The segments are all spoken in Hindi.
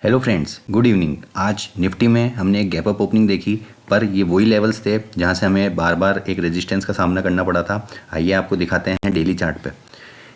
Hello friends, good evening. आज निफ्टी में हमने एक गैप अप ओपनिंग देखी, पर ये वही लेवल्स थे जहाँ से हमें बार बार एक रेजिस्टेंस का सामना करना पड़ा था। आइए आपको दिखाते हैं डेली चार्ट पे।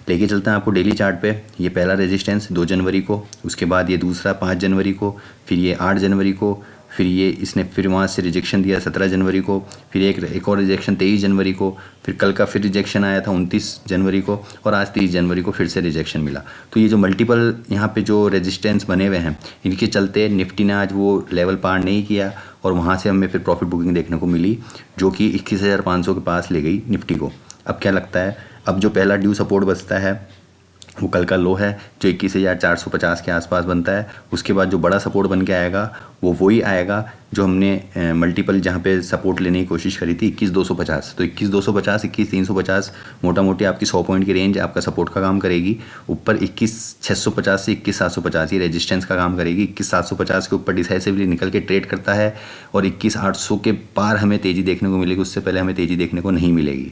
लेके चलते हैं आपको डेली चार्ट पे। ये पहला रेजिस्टेंस 2 जनवरी को, उसके बाद ये दूसरा 5 जनवरी को, फिर ये 8 जनवरी को, फिर ये इसने फिर वहाँ से रिजेक्शन दिया 17 जनवरी को, फिर एक और रिजेक्शन 23 जनवरी को, फिर कल का फिर रिजेक्शन आया था 29 जनवरी को, और आज 30 जनवरी को फिर से रिजेक्शन मिला। तो ये जो मल्टीपल यहाँ पे जो रेजिस्टेंस बने हुए हैं, इनके चलते निफ्टी ने आज वो लेवल पार नहीं किया और वहाँ से हमें फिर प्रॉफिट बुकिंग देखने को मिली, जो कि 21,500 के पास ले गई निफ्टी को। अब क्या लगता है, अब जो पहला ड्यू सपोर्ट बचता है वो कल का लो है जो 21,450 के आसपास बनता है। उसके बाद जो बड़ा सपोर्ट बन के आएगा वो वही आएगा जो हमने मल्टीपल जहाँ पे सपोर्ट लेने की कोशिश करी थी, 21,250। तो 21,250, 21,350 मोटा मोटी आपकी 100 पॉइंट की रेंज आपका सपोर्ट का काम करेगी। ऊपर 21,650 से 21,750 ये रेजिस्टेंस का काम करेगी। 21,750 के ऊपर डिसाइसिवली निकल के ट्रेड करता है और 21,800 के पार हमें तेज़ी देखने को मिलेगी, उससे पहले हमें तेज़ी देखने को नहीं मिलेगी।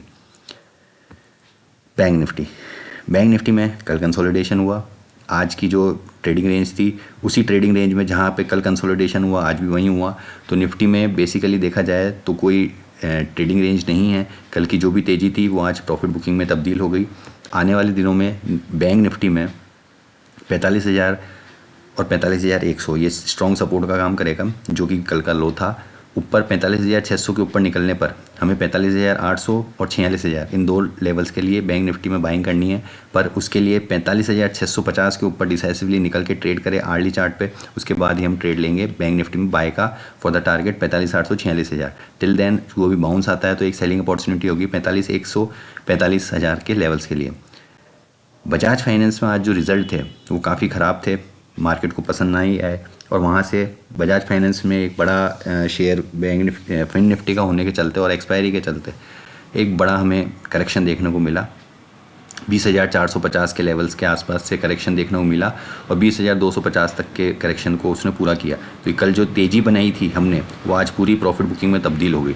बैंक निफ्टी में कल कंसोलिडेशन हुआ। आज की जो ट्रेडिंग रेंज थी उसी ट्रेडिंग रेंज में जहाँ पे कल कंसोलिडेशन हुआ आज भी वहीं हुआ। तो निफ्टी में बेसिकली देखा जाए तो कोई ट्रेडिंग रेंज नहीं है। कल की जो भी तेज़ी थी वो आज प्रॉफिट बुकिंग में तब्दील हो गई। आने वाले दिनों में बैंक निफ्टी में 45,000 और 45,100 ये स्ट्रॉन्ग सपोर्ट का काम करेगा, जो कि कल का लो था। ऊपर 45,600 के ऊपर निकलने पर हमें 45,800 और 46,000 इन दो लेवल्स के लिए बैंक निफ्टी में बाइंग करनी है। पर उसके लिए 45,650 के ऊपर डिसाइसिवली निकल के ट्रेड करें आर्ली चार्ट पे, उसके बाद ही हम ट्रेड लेंगे बैंक निफ्टी में बाय का for the target 45,800 46,000। Till then वो भी बाउंस आता है तो एक सेलिंग अपॉर्चुनिटी होगी 45,100 45,000 के लेवल्स के लिए। बजाज फाइनेंस में आज जो रिज़ल्ट थे वो काफ़ी ख़राब थे, मार्केट को पसंद नहीं आए और वहाँ से बजाज फाइनेंस में एक बड़ा शेयर बैंक फिन निफ्टी का होने के चलते और एक्सपायरी के चलते एक बड़ा हमें करेक्शन देखने को मिला। 20,450 के लेवल्स के आसपास से करेक्शन देखने को मिला और 20,250 तक के करेक्शन को उसने पूरा किया। तो कल जो तेज़ी बनाई थी हमने वो आज पूरी प्रॉफिट बुकिंग में तब्दील हो गई।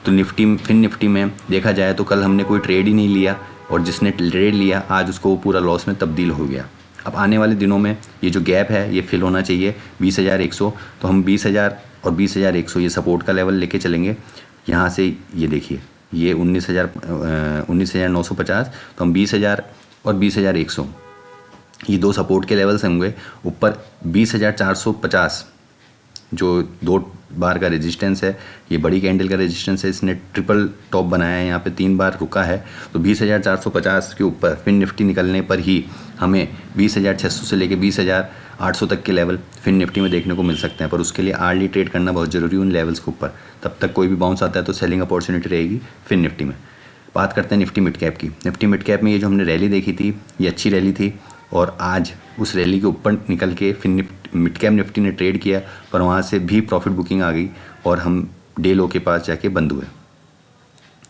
तो फिन निफ्टी में देखा जाए तो कल हमने कोई ट्रेड ही नहीं लिया और जिसने ट्रेड लिया आज उसको वो पूरा लॉस में तब्दील हो गया। अब आने वाले दिनों में ये जो गैप है ये फिल होना चाहिए 20,100। तो हम 20,000 और 20,100 ये सपोर्ट का लेवल लेके चलेंगे। यहाँ से ये देखिए ये 19,950, तो हम 20,000 और 20,100 ये दो सपोर्ट के लेवल्स होंगे। ऊपर 20,450 जो 2 बार का रेजिस्टेंस है, ये बड़ी कैंडल का रेजिस्टेंस है, इसने ट्रिपल टॉप बनाया है, यहाँ पे 3 बार रुका है। तो 20,450 के ऊपर फिन निफ्टी निकलने पर ही हमें 20,600 से लेके 20,800 तक के लेवल फिन निफ्टी में देखने को मिल सकते हैं। पर उसके लिए आर्ली ट्रेड करना बहुत ज़रूरी है उन लेवल्स के ऊपर। तब तक कोई भी बाउंस आता है तो सेलिंग अपॉर्चुनिटी रहेगी फिन निफ्टी में। बात करते हैं निफ्टी मिड कैप की। निफ्टी मिड कैप में ये जो हमने रैली देखी थी ये अच्छी रैली थी और आज उस रैली के ऊपर निकल के फिन मिड कैप निफ्टी ने ट्रेड किया, पर वहाँ से भी प्रॉफिट बुकिंग आ गई और हम डे लो के पास जाके बंद हुए।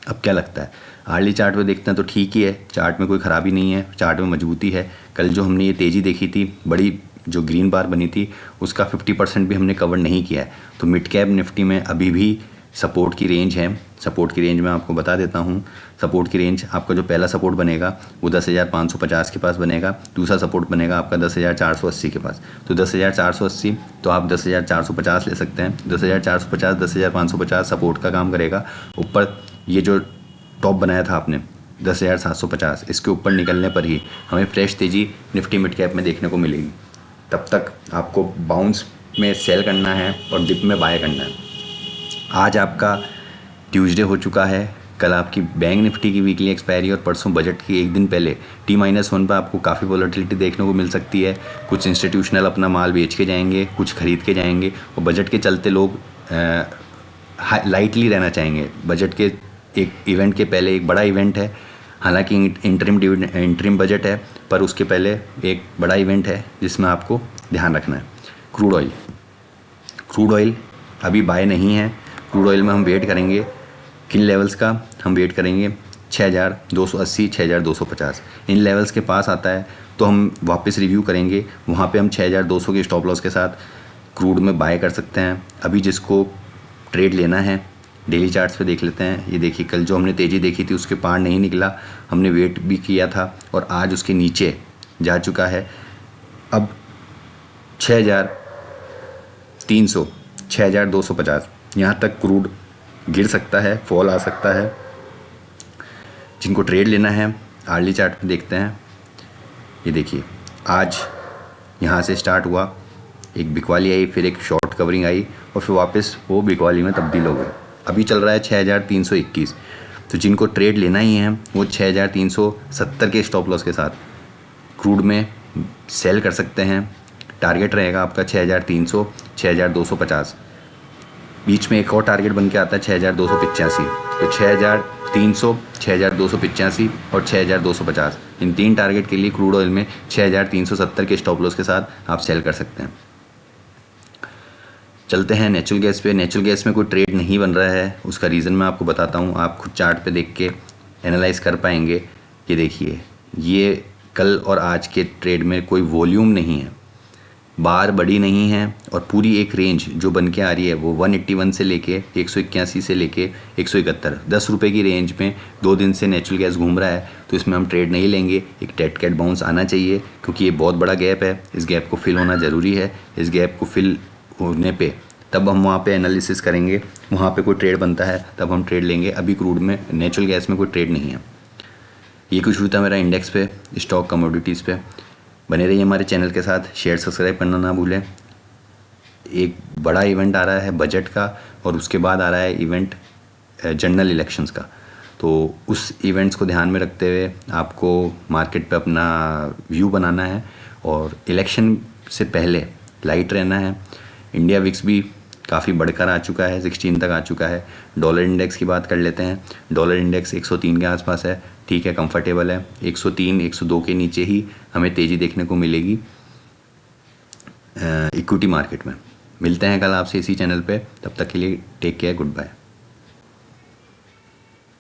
अब क्या लगता है, आर्ली चार्ट में देखते हैं तो ठीक ही है, चार्ट में कोई ख़राबी नहीं है, चार्ट में मजबूती है। कल जो हमने ये तेज़ी देखी थी, बड़ी जो ग्रीन बार बनी थी उसका 50% भी हमने कवर नहीं किया है। तो मिड कैप निफ्टी में अभी भी सपोर्ट की रेंज है। सपोर्ट की रेंज मैं आपको बता देता हूँ। सपोर्ट की रेंज आपका जो पहला सपोर्ट बनेगा वो 10,550 के पास बनेगा। दूसरा सपोर्ट बनेगा आपका 10,480 के पास। तो 10,480 तो आप 10,450 ले सकते हैं। 10,450 10,550 सपोर्ट का काम करेगा। ऊपर ये जो टॉप बनाया था आपने 10,750, इसके ऊपर निकलने पर ही हमें फ्रेश तेज़ी निफ्टी मिड कैप में देखने को मिलेगी। तब तक आपको बाउंस में सेल करना है और डिप में बाय करना है। आज आपका ट्यूसडे हो चुका है, कल आपकी बैंक निफ्टी की वीकली एक्सपायरी और परसों बजट की एक दिन पहले T-1 पर आपको काफ़ी वॉलेटिलिटी देखने को मिल सकती है। कुछ इंस्टीट्यूशनल अपना माल बेच के जाएंगे, कुछ खरीद के जाएंगे और बजट के चलते लोग लाइटली रहना चाहेंगे। बजट के एक इवेंट के पहले एक बड़ा इवेंट है, हालांकि इंटरिम बजट है, पर उसके पहले एक बड़ा इवेंट है जिसमें आपको ध्यान रखना है। क्रूड ऑयल अभी बाय नहीं है। क्रूड ऑयल में हम वेट करेंगे किन लेवल्स का, हम वेट करेंगे 6,280 6,250 इन लेवल्स के पास आता है तो हम वापस रिव्यू करेंगे। वहाँ पे हम 6,200 के स्टॉप लॉस के साथ क्रूड में बाय कर सकते हैं। अभी जिसको ट्रेड लेना है डेली चार्ट्स पे देख लेते हैं। ये देखिए कल जो हमने तेज़ी देखी थी उसके पार नहीं निकला, हमने वेट भी किया था और आज उसके नीचे जा चुका है। अब 6,000 6,300, 6,250 यहाँ तक क्रूड गिर सकता है, फॉल आ सकता है। जिनको ट्रेड लेना है आर्ली चार्ट पे देखते हैं। ये देखिए आज यहाँ से स्टार्ट हुआ, एक बिकवाली आई, फिर एक शॉर्ट कवरिंग आई और फिर वापस वो बिकवाली में तब्दील हो गई। अभी चल रहा है 6,321। तो जिनको ट्रेड लेना ही है वो 6,370 के स्टॉप लॉस के साथ क्रूड में सेल कर सकते हैं। टारगेट रहेगा आपका 6,300, 6,250। बीच में एक और टारगेट बन के आता है 6,285। तो 6,300, 6,285 और 6,250 इन 3 टारगेट के लिए क्रूड ऑयल में 6,370 के स्टॉप लॉस के साथ आप सेल कर सकते हैं। चलते हैं नेचुरल गैस पे। नेचुरल गैस में कोई ट्रेड नहीं बन रहा है, उसका रीज़न मैं आपको बताता हूँ, आप खुद चार्ट पे देख के एनालाइज कर पाएंगे। ये देखिए ये कल और आज के ट्रेड में कोई वॉल्यूम नहीं है, बार बड़ी नहीं है और पूरी एक रेंज जो बन के आ रही है वो 181 से लेके 181 से लेके 171, 10 रुपये की रेंज में 2 दिन से नेचुरल गैस घूम रहा है। तो इसमें हम ट्रेड नहीं लेंगे, एक डेड कैट बाउंस आना चाहिए क्योंकि ये बहुत बड़ा गैप है, इस गैप को फिल होना ज़रूरी है। इस गैप को फिल होने पे तब हम वहाँ पे एनालिसिस करेंगे, वहाँ पे कोई ट्रेड बनता है तब हम ट्रेड लेंगे। अभी क्रूड में नेचुरल गैस में कोई ट्रेड नहीं है। ये कुछ हुआ था मेरा इंडेक्स पे, स्टॉक कमोडिटीज़ पे। बने रहिए हमारे चैनल के साथ, शेयर सब्सक्राइब करना ना भूलें। एक बड़ा इवेंट आ रहा है बजट का और उसके बाद आ रहा है इवेंट जनरल इलेक्शंस का। तो उस इवेंट्स को ध्यान में रखते हुए आपको मार्केट पे अपना व्यू बनाना है और इलेक्शन से पहले लाइट रहना है। इंडिया विक्स भी काफ़ी बढ़कर आ चुका है, 16 तक आ चुका है। डॉलर इंडेक्स की बात कर लेते हैं। डॉलर इंडेक्स 103 के आसपास है, ठीक है, कंफर्टेबल है। 103, 102 के नीचे ही हमें तेज़ी देखने को मिलेगी इक्विटी मार्केट में। मिलते हैं कल आपसे इसी चैनल पे, तब तक के लिए टेक केयर, गुड बाय।